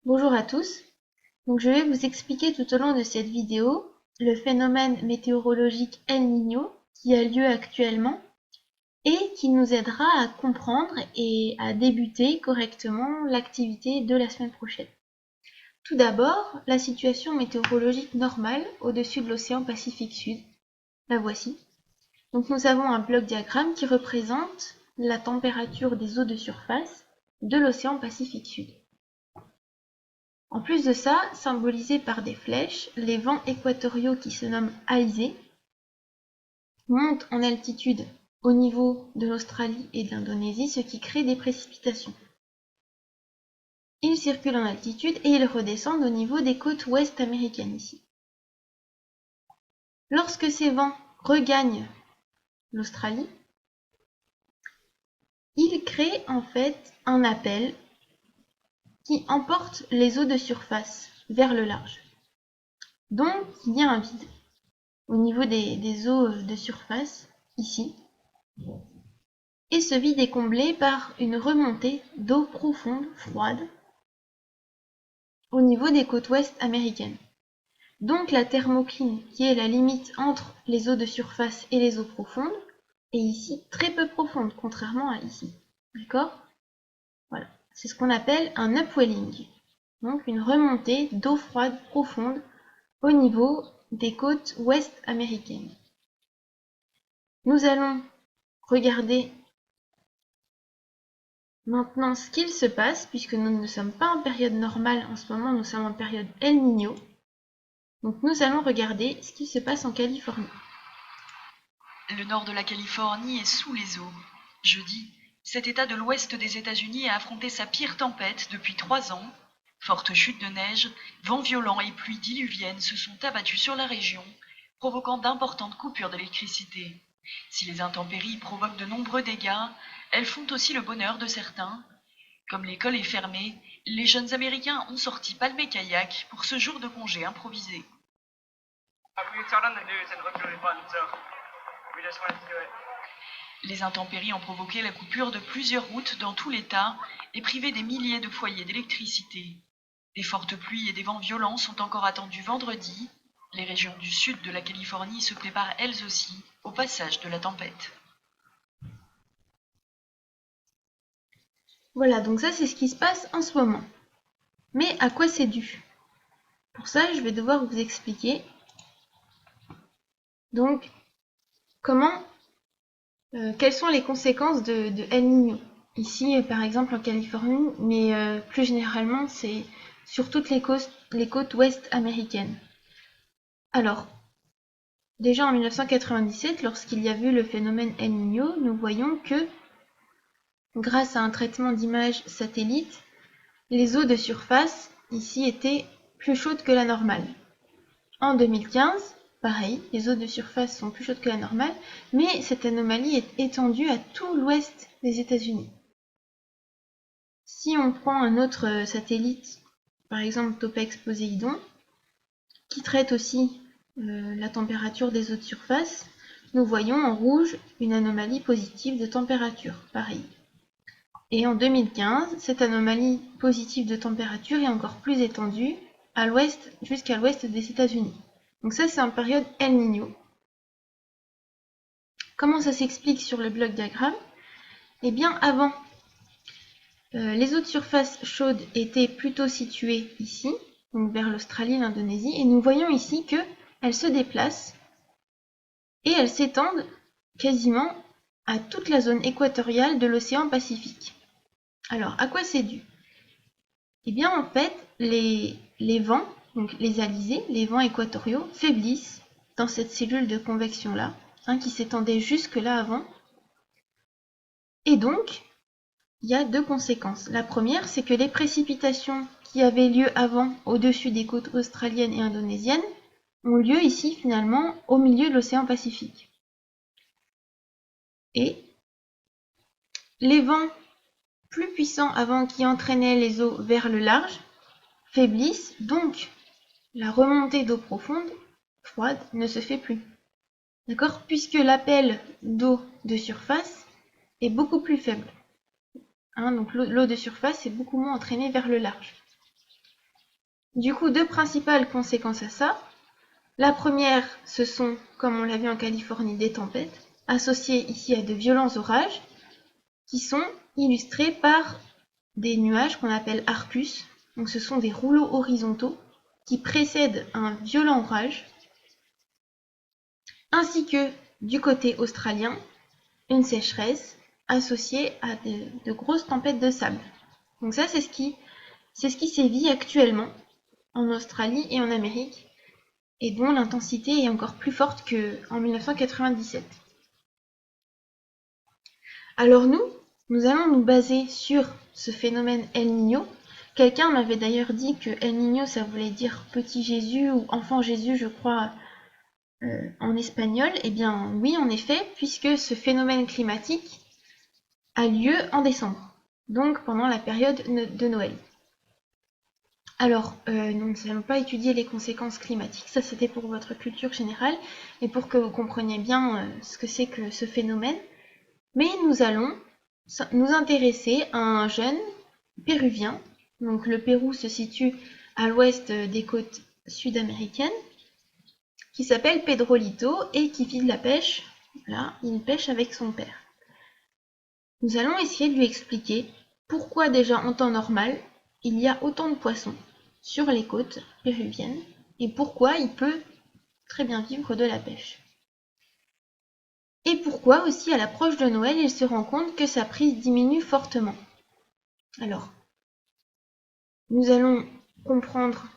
Bonjour à tous, donc je vais vous expliquer tout au long de cette vidéo le phénomène météorologique El Niño qui a lieu actuellement et qui nous aidera à comprendre et à débuter correctement l'activité de la semaine prochaine. Tout d'abord, la situation météorologique normale au-dessus de l'océan Pacifique Sud. La voici. Donc nous avons un bloc diagramme qui représente la température des eaux de surface de l'océan Pacifique Sud. En plus de ça, symbolisés par des flèches, les vents équatoriaux qui se nomment alizés montent en altitude au niveau de l'Australie et de l'Indonésie, ce qui crée des précipitations. Ils circulent en altitude et ils redescendent au niveau des côtes ouest américaines ici. Lorsque ces vents regagnent l'Australie, ils créent en fait un appel qui emporte les eaux de surface vers le large. Donc il y a un vide au niveau des eaux de surface, ici, et ce vide est comblé par une remontée d'eau profonde, froide, au niveau des côtes ouest américaines. Donc la thermocline, qui est la limite entre les eaux de surface et les eaux profondes, est ici très peu profonde, contrairement à ici. D'accord? Voilà. C'est ce qu'on appelle un upwelling, donc une remontée d'eau froide profonde au niveau des côtes ouest américaines. Nous allons regarder maintenant ce qu'il se passe, puisque nous ne sommes pas en période normale en ce moment, nous sommes en période El Niño. Donc nous allons regarder ce qui se passe en Californie. Le nord de la Californie est sous les eaux. Jeudi, cet État de l'ouest des États-Unis a affronté sa pire tempête depuis 3 ans. Fortes chutes de neige, vents violents et pluies diluviennes se sont abattus sur la région, provoquant d'importantes coupures d'électricité. Si les intempéries provoquent de nombreux dégâts, elles font aussi le bonheur de certains. Comme l'école est fermée, les jeunes Américains ont sorti palme et kayak pour ce jour de congé improvisé. Les intempéries ont provoqué la coupure de plusieurs routes dans tout l'État et privé des milliers de foyers d'électricité. Des fortes pluies et des vents violents sont encore attendus vendredi. Les régions du sud de la Californie se préparent elles aussi au passage de la tempête. Voilà, donc ça c'est ce qui se passe en ce moment. Mais à quoi c'est dû? Pour ça, je vais devoir vous expliquer. Donc, quelles sont les conséquences de El Niño? Ici, par exemple en Californie, mais plus généralement, c'est sur toutes les côtes ouest américaines. Alors, déjà en 1997, lorsqu'il y a eu le phénomène El Niño, nous voyons que, grâce à un traitement d'images satellite, les eaux de surface ici étaient plus chaudes que la normale. En 2015, pareil, les eaux de surface sont plus chaudes que la normale, mais cette anomalie est étendue à tout l'ouest des États-Unis. Si on prend un autre satellite, par exemple Topex Poséidon, qui traite aussi la température des eaux de surface, nous voyons en rouge une anomalie positive de température, pareil. Et en 2015, cette anomalie positive de température est encore plus étendue à l'ouest, jusqu'à l'ouest des États-Unis. Donc ça, c'est en période El Niño. Comment ça s'explique sur le bloc diagramme? Eh bien, avant, les eaux de surface chaudes étaient plutôt situées ici, donc vers l'Australie et l'Indonésie, et nous voyons ici qu'elles se déplacent et elles s'étendent quasiment à toute la zone équatoriale de l'océan Pacifique. Alors, à quoi c'est dû? Eh bien, en fait, les vents, donc les alizés, les vents équatoriaux, faiblissent dans cette cellule de convection-là, qui s'étendait jusque-là avant. Et donc, il y a deux conséquences. La première, c'est que les précipitations qui avaient lieu avant au-dessus des côtes australiennes et indonésiennes ont lieu ici, finalement, au milieu de l'océan Pacifique. Et les vents plus puissants avant qui entraînaient les eaux vers le large faiblissent, donc la remontée d'eau profonde, froide, ne se fait plus. D'accord? Puisque l'appel d'eau de surface est beaucoup plus faible. Donc l'eau de surface est beaucoup moins entraînée vers le large. Du coup, deux principales conséquences à ça. La première, ce sont, comme on l'a vu en Californie, des tempêtes, associées ici à de violents orages, qui sont illustrés par des nuages qu'on appelle arcus. Donc ce sont des rouleaux horizontaux qui précèdent un violent orage, ainsi que du côté australien, une sécheresse associée à de grosses tempêtes de sable. Donc ça, c'est ce qui sévit actuellement en Australie et en Amérique, et dont l'intensité est encore plus forte qu'en 1997. Alors nous allons nous baser sur ce phénomène El Niño. Quelqu'un m'avait d'ailleurs dit que El Niño, ça voulait dire petit Jésus ou enfant Jésus, je crois, en espagnol. Eh bien oui, en effet, puisque ce phénomène climatique a lieu en décembre, donc pendant la période de Noël. Alors, nous n'allons pas étudier les conséquences climatiques, ça c'était pour votre culture générale et pour que vous compreniez bien ce que c'est que ce phénomène. Mais nous allons nous intéresser à un jeune péruvien. Donc le Pérou se situe à l'ouest des côtes sud-américaines, qui s'appelle Pedrolito et qui vit de la pêche. Voilà, il pêche avec son père. Nous allons essayer de lui expliquer pourquoi déjà en temps normal, il y a autant de poissons sur les côtes péruviennes et pourquoi il peut très bien vivre de la pêche. Et pourquoi aussi à l'approche de Noël, il se rend compte que sa prise diminue fortement. Alors, nous allons comprendre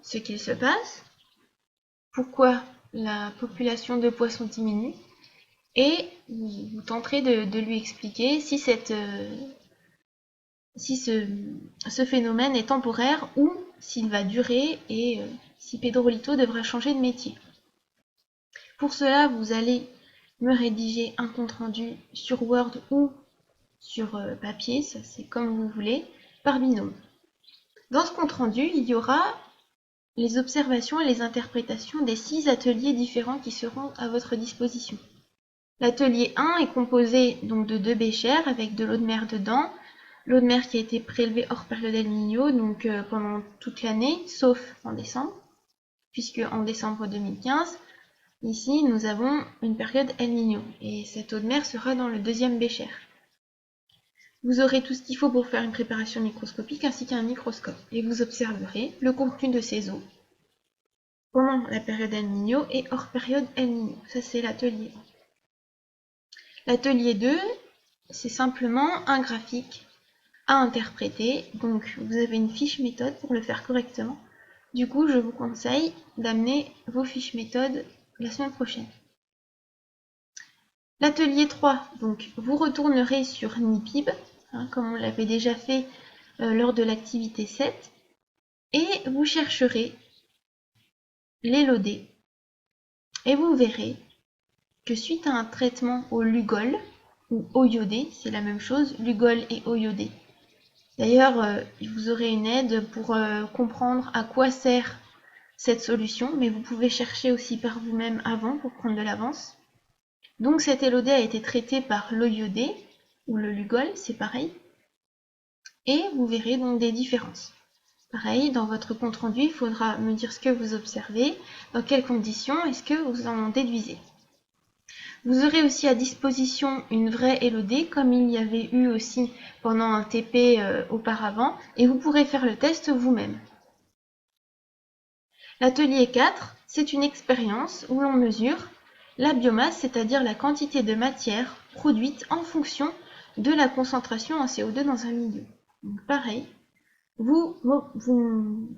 ce qu'il se passe, pourquoi la population de poissons diminue, et vous tenterez de lui expliquer si ce phénomène est temporaire ou s'il va durer et si Pedrolito devra changer de métier. Pour cela, vous allez me rédiger un compte-rendu sur Word ou sur papier, ça c'est comme vous voulez, par binôme. Dans ce compte-rendu, il y aura les observations et les interprétations des 6 ateliers différents qui seront à votre disposition. L'atelier 1 est composé donc de 2 béchères avec de l'eau de mer dedans, l'eau de mer qui a été prélevée hors période El Niño, donc pendant toute l'année, sauf en décembre, puisque en décembre 2015, ici nous avons une période El Niño, et cette eau de mer sera dans le deuxième bécher. Vous aurez tout ce qu'il faut pour faire une préparation microscopique ainsi qu'un microscope, et vous observerez le contenu de ces eaux pendant la période El Niño et hors période El Niño. Ça c'est l'atelier 1. L'atelier 2, c'est simplement un graphique à interpréter. Donc vous avez une fiche méthode pour le faire correctement. Du coup, je vous conseille d'amener vos fiches méthode la semaine prochaine. L'atelier 3, donc vous retournerez sur NIPIB, comme on l'avait déjà fait lors de l'activité 7, et vous chercherez les lodés. Et vous verrez que suite à un traitement au Lugol, ou eau iodée, c'est la même chose, Lugol et eau iodée. D'ailleurs, vous aurez une aide pour comprendre à quoi sert cette solution, mais vous pouvez chercher aussi par vous-même avant pour prendre de l'avance. Donc cet élodé a été traité par l'eau iodée, ou le Lugol, c'est pareil, et vous verrez donc des différences. Pareil, dans votre compte-rendu, il faudra me dire ce que vous observez, dans quelles conditions, est-ce que vous en déduisez. Vous aurez aussi à disposition une vraie élodée, comme il y avait eu aussi pendant un TP auparavant, et vous pourrez faire le test vous-même. L'atelier 4, c'est une expérience où l'on mesure la biomasse, c'est-à-dire la quantité de matière produite en fonction de la concentration en CO2 dans un milieu. Donc pareil, vous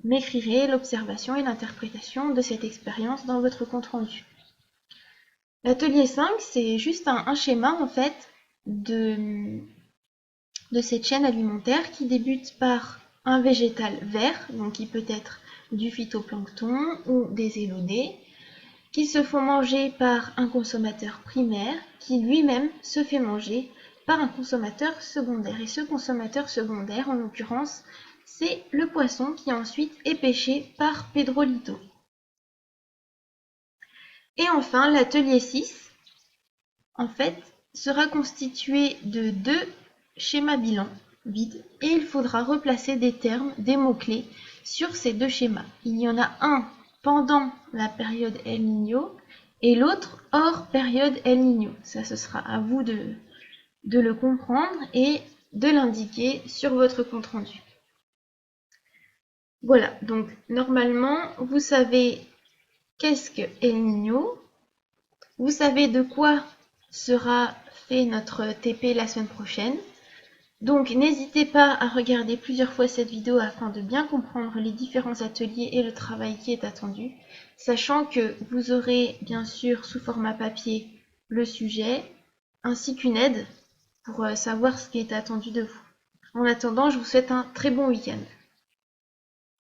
m'écrirez l'observation et l'interprétation de cette expérience dans votre compte-rendu. L'atelier 5, c'est juste un schéma en fait de cette chaîne alimentaire qui débute par un végétal vert, donc qui peut être du phytoplancton ou des élodées, qui se font manger par un consommateur primaire qui lui-même se fait manger par un consommateur secondaire. Et ce consommateur secondaire, en l'occurrence, c'est le poisson qui ensuite est pêché par Pedrolito. Et enfin, l'atelier 6, en fait, sera constitué de 2 schémas bilans vides et il faudra replacer des termes, des mots-clés sur ces deux schémas. Il y en a un pendant la période El Niño et l'autre hors période El Niño. Ça, ce sera à vous de le comprendre et de l'indiquer sur votre compte-rendu. Voilà, donc normalement, vous savez qu'est-ce que El Niño, vous savez de quoi sera fait notre TP la semaine prochaine. Donc n'hésitez pas à regarder plusieurs fois cette vidéo afin de bien comprendre les différents ateliers et le travail qui est attendu, sachant que vous aurez bien sûr sous format papier le sujet, ainsi qu'une aide pour savoir ce qui est attendu de vous. En attendant, je vous souhaite un très bon week-end.